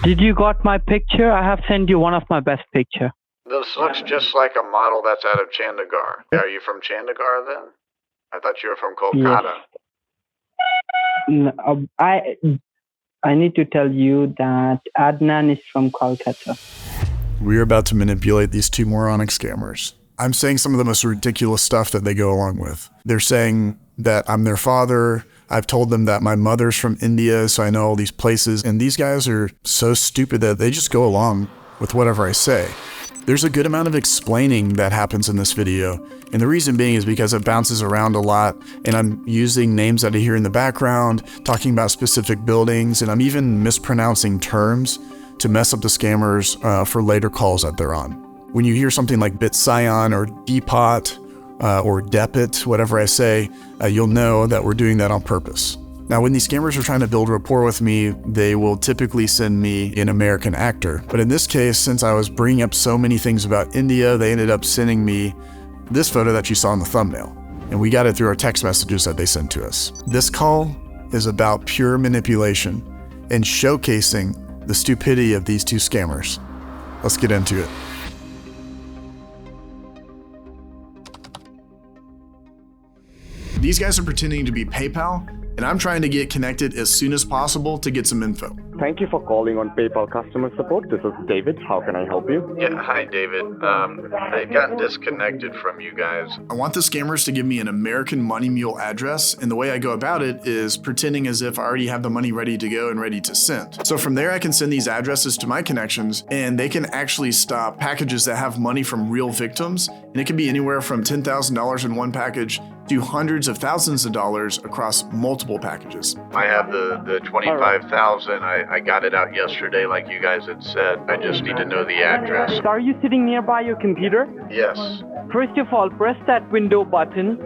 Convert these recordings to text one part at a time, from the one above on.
Did you got my picture? I have sent you one of my best picture. This looks just like a model that's out of Chandigarh. Are you from Chandigarh then? I thought you were from Kolkata. Yes. I need to tell you that Adnan is from Kolkata. We're about to manipulate these two moronic scammers. I'm saying some of the most ridiculous stuff that they go along with. They're saying that I'm their father. I've told them that my mother's from India, so I know all these places. And these guys are so stupid that they just go along with whatever I say. There's a good amount of explaining that happens in this video. And the reason being is because it bounces around a lot and I'm using names that I hear in the background, talking about specific buildings, and I'm even mispronouncing terms to mess up the scammers for later calls that they're on. When you hear something like Bitsion or Depot or Debit, whatever I say, you'll know that we're doing that on purpose. Now, when these scammers are trying to build rapport with me, they will typically send me an American actor. But in this case, since I was bringing up so many things about India, they ended up sending me this photo that you saw in the thumbnail. And we got it through our text messages that they sent to us. This call is about pure manipulation and showcasing the stupidity of these two scammers. Let's get into it. These guys are pretending to be PayPal, and I'm trying to get connected as soon as possible to get some info. Thank you for calling on PayPal customer support. This is David. How can I help you? Yeah, hi David. I got disconnected from you guys. I want the scammers to give me an American Money Mule address, and the way I go about it is pretending as if I already have the money ready to go and ready to send. So from there, I can send these addresses to my connections, and they can actually stop packages that have money from real victims, and it can be anywhere from $10,000 in one package to hundreds of thousands of dollars across multiple packages. I have the 25,000. I got it out yesterday like you guys had said. I just need to know the address. So are you sitting nearby your computer? Yes. First of all, press that window button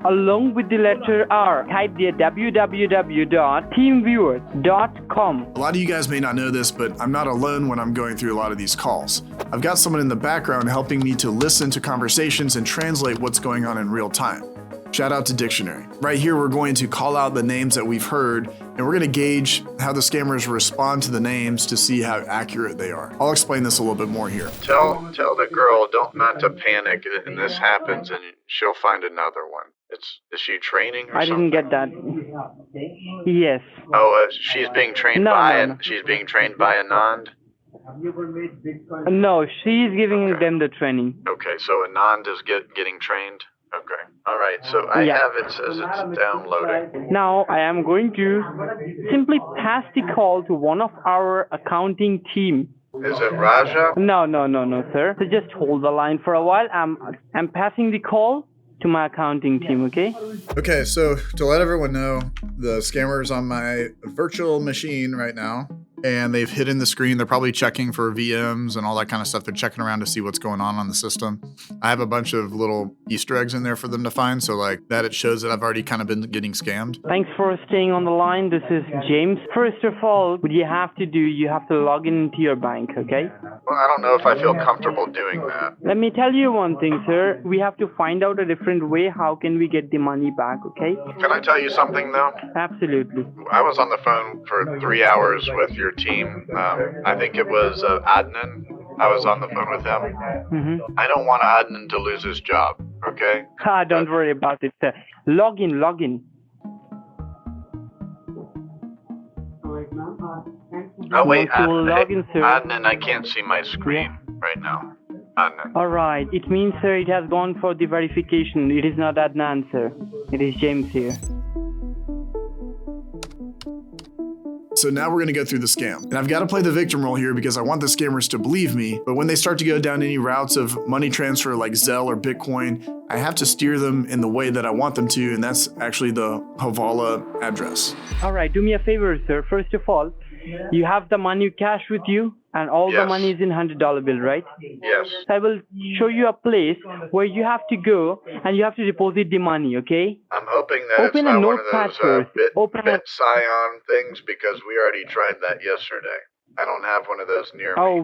along with the letter R. Type the www.teamviewer.com. A lot of you guys may not know this, but I'm not alone when I'm going through a lot of these calls. I've got someone in the background helping me to listen to conversations and translate what's going on in real time. Shout out to Dictionary. Right here, we're going to call out the names that we've heard, and we're going to gauge how the scammers respond to the names to see how accurate they are. I'll explain this a little bit more here. Tell the girl not to panic, and this happens, and she'll find another one. Is she training or something? I didn't get that. Yes. Oh, she's being trained she's being trained by Anand. No, she's giving them the training. Okay, so Anand is getting trained. Okay. All right. So I have it says it's downloading. Now I am going to simply pass the call to one of our accounting team. Is it Raja? No, sir. So just hold the line for a while. I'm passing the call to my accounting team, okay? Okay, so to let everyone know, the scammer's on my virtual machine right now, and they've hidden the screen. They're probably checking for VMs and all that kind of stuff. They're checking around to see what's going on the system. I have a bunch of little Easter eggs in there for them to find, so like that it shows that I've already kind of been getting scammed. Thanks for staying on the line. This is James. First of all, what you have to do, you have to log into your bank, okay? Well, I don't know if I feel comfortable doing that. Let me tell you one thing, sir. We have to find out a different way. How can we get the money back, okay? Can I tell you something, though? Absolutely. I was on the phone for 3 hours with your team. I think it was Adnan. I was on the phone with him. Mm-hmm. I don't want Adnan to lose his job, okay? Don't worry about it, sir. Log in. Oh, wait, log in, sir. Adnan, I can't see my screen right now. Adnan. All right. It means, sir, it has gone for the verification. It is not Adnan, sir. It is James here. So now we're going to go through the scam. And I've got to play the victim role here because I want the scammers to believe me. But when they start to go down any routes of money transfer like Zelle or Bitcoin, I have to steer them in the way that I want them to. And that's actually the Havala address. All right. Do me a favor, sir. First of all, you have the money cash with you and all the money is in $100 bill, right? Yes. So I will show you a place where you have to go and you have to deposit the money, okay? I'm hoping that Open it's a not one of notepad those first. Bitsion things because we already tried that yesterday. I don't have one of those near me.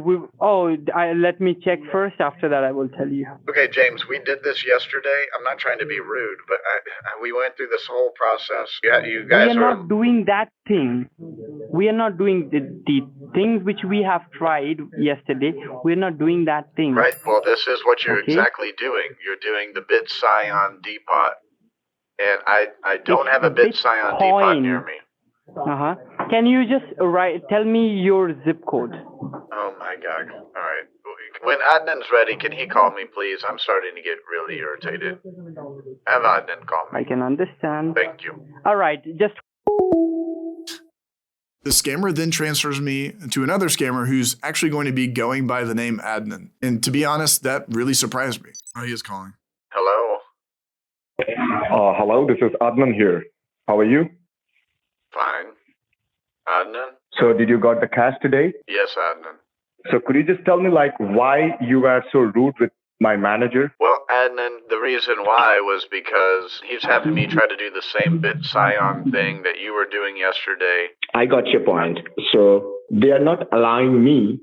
Let me check first. After that, I will tell you. Okay, James, we did this yesterday. I'm not trying to be rude, but we went through this whole process. Yeah, you guys We are not doing that thing. We are not doing the things which we have tried yesterday, we're not doing that thing. Right. Well, this is what you're Okay. exactly doing. You're doing the Bit Scion Depot. And I don't have a Bit Scion Depot near me. Uh-huh. Can you just tell me your zip code? Oh my God. All right. When Adnan's ready, can he call me, please? I'm starting to get really irritated. Have Adnan call me. I can understand. Thank you. All right. Just. The scammer then transfers me to another scammer who's actually going to be going by the name Adnan. And to be honest, that really surprised me. Oh, he is calling. Hello? Hello, this is Adnan here. How are you? Fine. Adnan? So did you got the cash today? Yes, Adnan. So could you just tell me why you were so rude with my manager? Well, Adnan, the reason why was because he's having me try to do the same Bit Scion thing that you were doing yesterday. I got your point. So they are not allowing me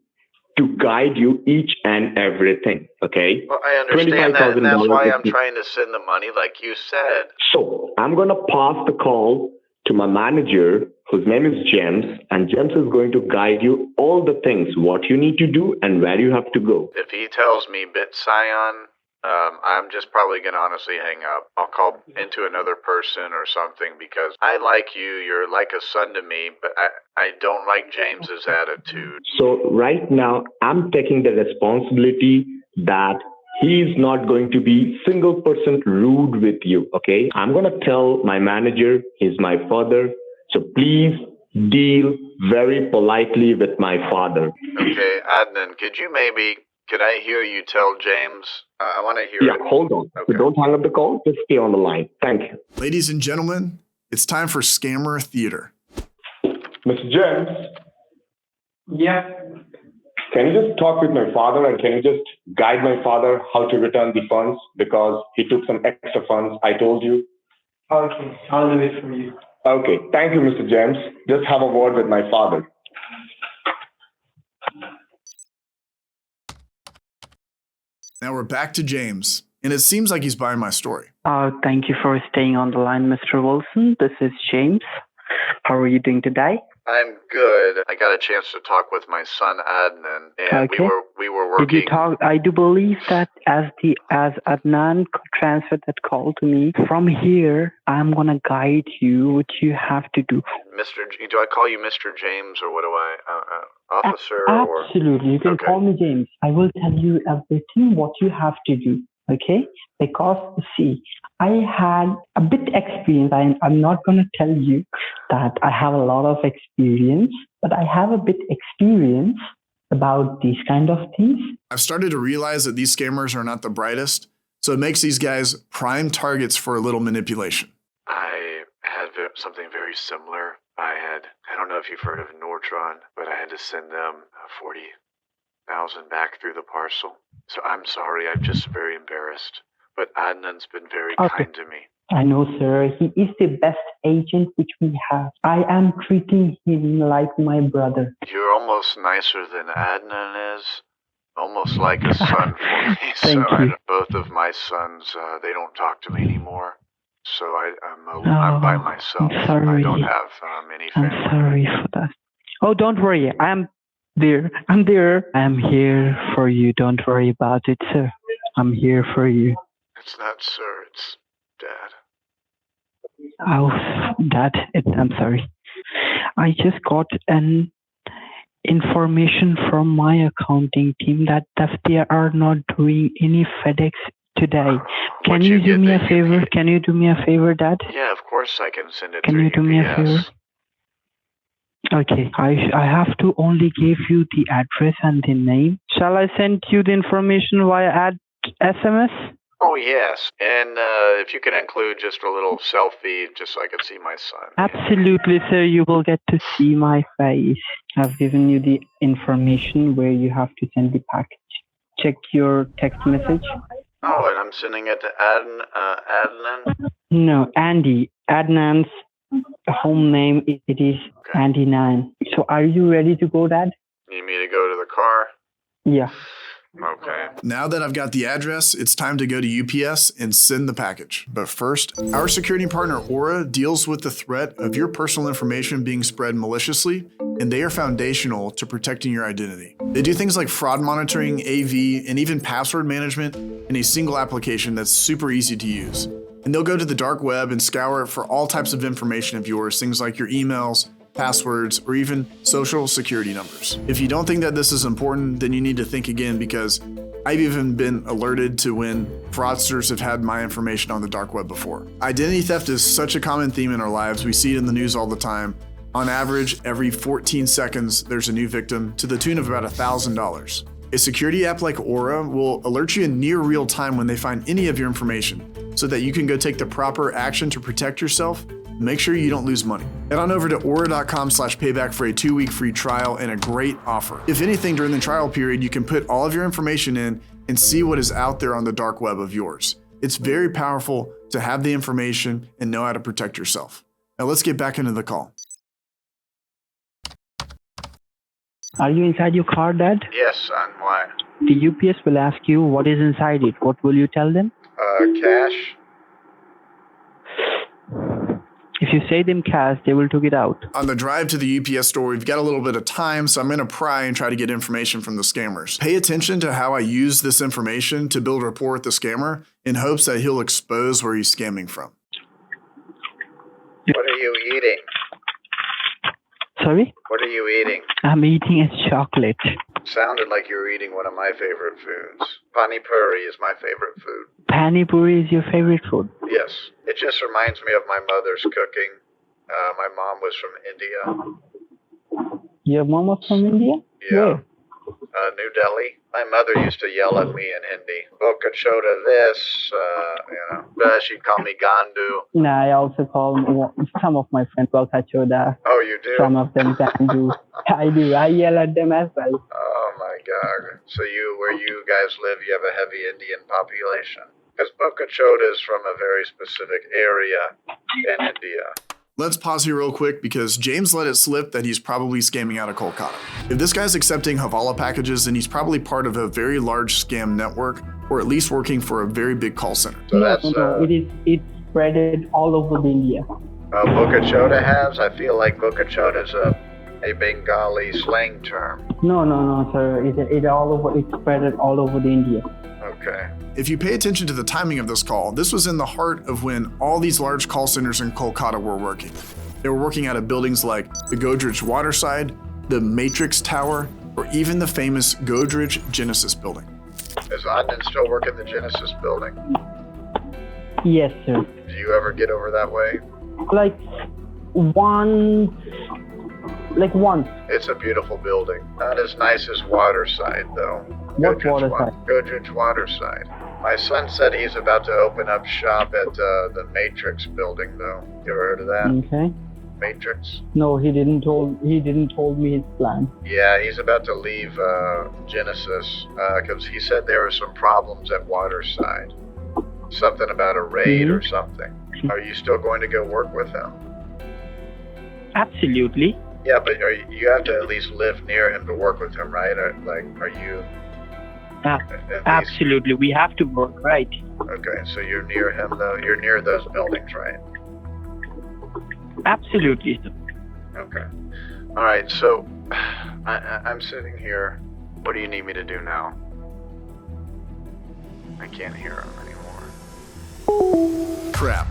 to guide you each and everything, okay? Well, I understand that, and that's why I'm trying to send the money like you said. So I'm going to pass the call to my manager, whose name is James, and James is going to guide you all the things, what you need to do and where you have to go. If he tells me Bit Scion, I'm just probably going to honestly hang up. I'll call into another person or something because I like you. You're like a son to me, but I don't like James's attitude. So right now, I'm taking the responsibility that he's not going to be single percent rude with you, okay? I'm going to tell my manager, he's my father, so please deal very politely with my father. Okay, Adnan, could I hear you tell James? I want to hear it. Yeah, hold on. Okay. So don't hang up the call, just stay on the line. Thank you. Ladies and gentlemen, it's time for Scammer Theater. Mr. James, Yeah. can you just talk with my father and can you just guide my father how to return the funds because he took some extra funds, I told you? Okay. I'll do it for you. Okay, thank you, Mr. James. Just have a word with my father. Now we're back to James, and it seems like he's buying my story. Thank you for staying on the line, Mr. Wilson. This is James. How are you doing today? I'm good. I got a chance to talk with my son Adnan, and Okay. we were working. Did you talk? I do believe that as Adnan transferred that call to me, from here I'm gonna guide you what you have to do. Do I call you Mr. James or what do I? Officer or? Absolutely, you can Okay. call me James. I will tell you everything what you have to do. Okay? Because see, I had a bit experience. I'm not gonna tell you that I have a lot of experience, but I have a bit experience about these kind of things. I've started to realize that these scammers are not the brightest, so it makes these guys prime targets for a little manipulation. I had something very similar. I don't know if you've heard of Nordtron, but I had to send them 40,000 back through the parcel. So I'm sorry, I'm just very embarrassed. But Adnan's been very kind to me. I know, sir. He is the best agent which we have. I am treating him like my brother. You're almost nicer than Adnan is. Almost like a son for me. Thank you. Both of my sons, they don't talk to me anymore. So I'm by myself. I'm sorry. I don't have any I'm family. sorry for that. Oh, don't worry. I'm there. I'm there. I'm here for you. Don't worry about it, sir. I'm here for you. It's not sir, it's Dad. Oh, I'm sorry. I just got an information from my accounting team that they are not doing any FedEx today. Can What'd you do get me a that you favor? need? Can you do me a favor, Dad? Yeah, of course I can send it Can through you do me a UPS. favor? Okay, I have to only give you the address and the name. Shall I send you the information via SMS? Oh, yes. And if you can include just a little selfie just so I can see my son. Absolutely, sir. You will get to see my face. I've given you the information where you have to send the package. Check your text message. Oh, and I'm sending it to Adnan? No, Andy. Adnan's home name, it is Andy 9. So are you ready to go, Dad? Need me to go to the car? Yeah. Okay. Now that I've got the address, it's time to go to UPS and send the package. But first, our security partner Aura deals with the threat of your personal information being spread maliciously, and they are foundational to protecting your identity. They do things like fraud monitoring, AV, and even password management in a single application that's super easy to use. And they'll go to the dark web and scour it for all types of information of yours, things like your emails, passwords, or even social security numbers. If you don't think that this is important, then you need to think again, because I've even been alerted to when fraudsters have had my information on the dark web before. Identity theft is such a common theme in our lives. We see it in the news all the time. On average, every 14 seconds, there's a new victim to the tune of about $1,000. A security app like Aura will alert you in near real time when they find any of your information, so that you can go take the proper action to protect yourself. Make sure you don't lose money. Head on over to aura.com/payback for a 2-week free trial and a great offer. If anything, during the trial period, you can put all of your information in and see what is out there on the dark web of yours. It's very powerful to have the information and know how to protect yourself. Now let's get back into the call. Are you inside your car, Dad? Yes, son. Why? The UPS will ask you what is inside it. What will you tell them? Cash. If you say them cash, they will take it out. On the drive to the UPS store, we've got a little bit of time, so I'm going to pry and try to get information from the scammers. Pay attention to how I use this information to build rapport with the scammer in hopes that he'll expose where he's scamming from. What are you eating? Sorry? What are you eating? I'm eating a chocolate. Sounded like you were eating one of my favorite foods. Pani puri is my favorite food. Pani puri is your favorite food? Yes. It just reminds me of my mother's cooking. My mom was from India. Your mom was from India? Yeah. Where? New Delhi. My mother used to yell at me in Hindi. Boka chota this, she'd call me Gandu. No, I also call some of my friends Boka Choda. Oh, you do? Some of them Gandu. I do. I yell at them as well. Oh my God. So where you guys live, you have a heavy Indian population? Because Boka chota is from a very specific area in India. Let's pause here real quick because James let it slip that he's probably scamming out of Kolkata. If this guy's accepting Havala packages, then he's probably part of a very large scam network, or at least working for a very big call center. So No, it's spread all over India. Boka chota has? I feel like Boka chota is a Bengali slang term. No, sir. It's spread all over India. Okay. If you pay attention to the timing of this call, this was in the heart of when all these large call centers in Kolkata were working. They were working out of buildings like the Godrej Waterside, the Matrix Tower, or even the famous Godrej Genesis building. Is Adnan still working the Genesis building? Yes, sir. Do you ever get over that way? Like once. It's a beautiful building. Not as nice as Waterside, though. What Waterside? Godrej Waterside. My son said he's about to open up shop at the Matrix building, though. You ever heard of that? Okay. Matrix? No, he didn't told me his plan. Yeah, he's about to leave Genesis because he said there were some problems at Waterside. Something about a raid or something. Are you still going to go work with him? Absolutely. Yeah, but you have to at least live near him to work with him, right? Are you? Absolutely, we have to work, right? Okay, so you're near him, though. You're near those buildings, right? Absolutely, sir. Okay. All right, so I'm sitting here. What do you need me to do now? I can't hear him anymore. Crap.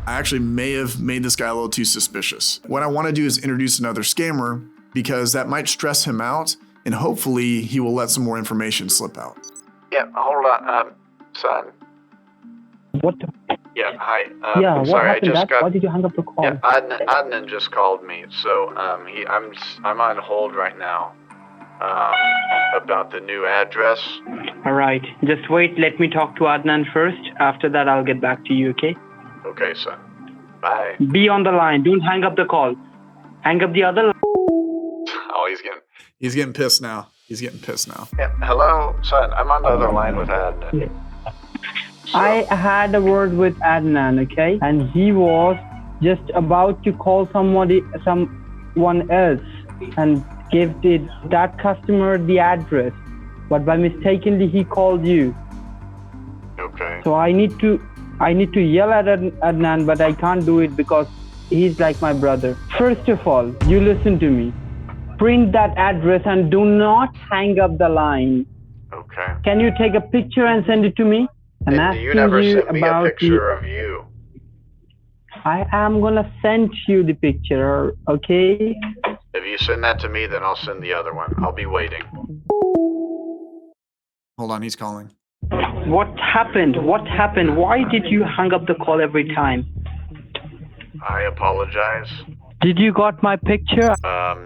I actually may have made this guy a little too suspicious. What I want to do is introduce another scammer because that might stress him out and hopefully he will let some more information slip out. Yeah, hold on, son. What? Yeah, hi. What sorry, happened? I just got. Why did you hang up the call? Yeah, Adnan just called me, so I'm on hold right now. About the new address. All right, just wait. Let me talk to Adnan first. After that, I'll get back to you. Okay? Okay, son. Bye. Be on the line. Don't hang up the call. Hang up the other line. Oh, He's getting pissed now. He's getting pissed now. Yeah, hello, son. I'm on the other line with Adnan. So, I had a word with Adnan, okay? And he was just about to call someone else and give that customer the address. but by mistakenly he called you. Okay. So I need to yell at Adnan, but I can't do it because he's like my brother. First of all, you listen to me. Print that address and do not hang up the line. Okay. Can you take a picture and send it to me? I'm And asking you never you sent me a about picture of you. I am gonna send you the picture, okay? If you send that to me, then I'll send the other one. I'll be waiting. Hold on, he's calling. What happened? What happened? Why did you hang up the call every time? I apologize. Did you got my picture?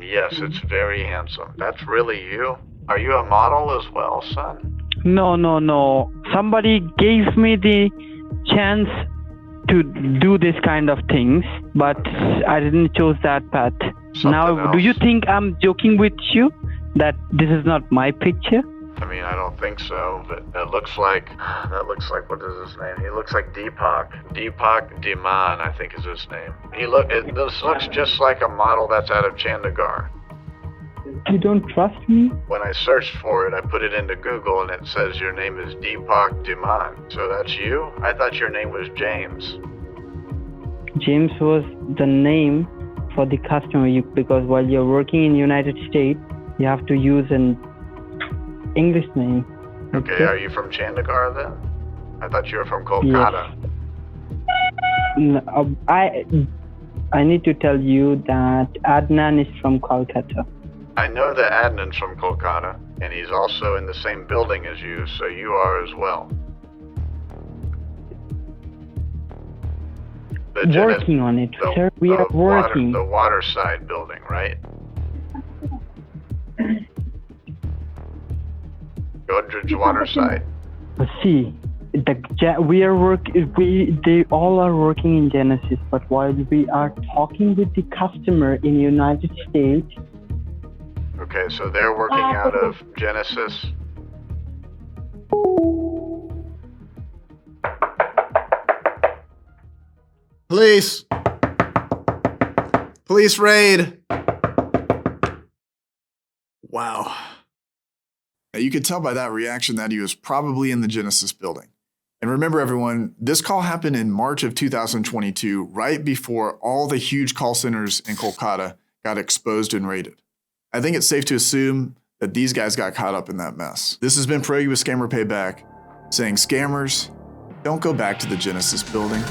Yes, it's very handsome. That's really you? Are you a model as well, son? No. Somebody gave me the chance to do this kind of things, but I didn't choose that path. Now, do you think I'm joking with you that this is not my picture? I mean, I don't think so, but that looks like, what is his name? He looks like Deepak. Deepak Diman, I think is his name. This looks just like a model that's out of Chandigarh. You don't trust me? When I searched for it, I put it into Google and it says your name is Deepak Diman. So that's you? I thought your name was James. James was the name for the customer because while you're working in United States, you have to use an English name. Okay, are you from Chandigarh then? I thought you were from Kolkata. Yes. No, I need to tell you that Adnan is from Kolkata. I know that Adnan's from Kolkata, and he's also in the same building as you, so you are as well. Working on it, sir. We are working. The Waterside building, right? Godrej Waterside. See, they all are working in Genesis, but while we are talking with the customer in United States. Okay, so they're working out of Genesis. Police! Police raid! Wow. Now, you could tell by that reaction that he was probably in the Genesis building. And remember, everyone, this call happened in March of 2022, right before all the huge call centers in Kolkata got exposed and raided. I think it's safe to assume that these guys got caught up in that mess. This has been Pro U with Scammer Payback, saying scammers, don't go back to the Genesis building.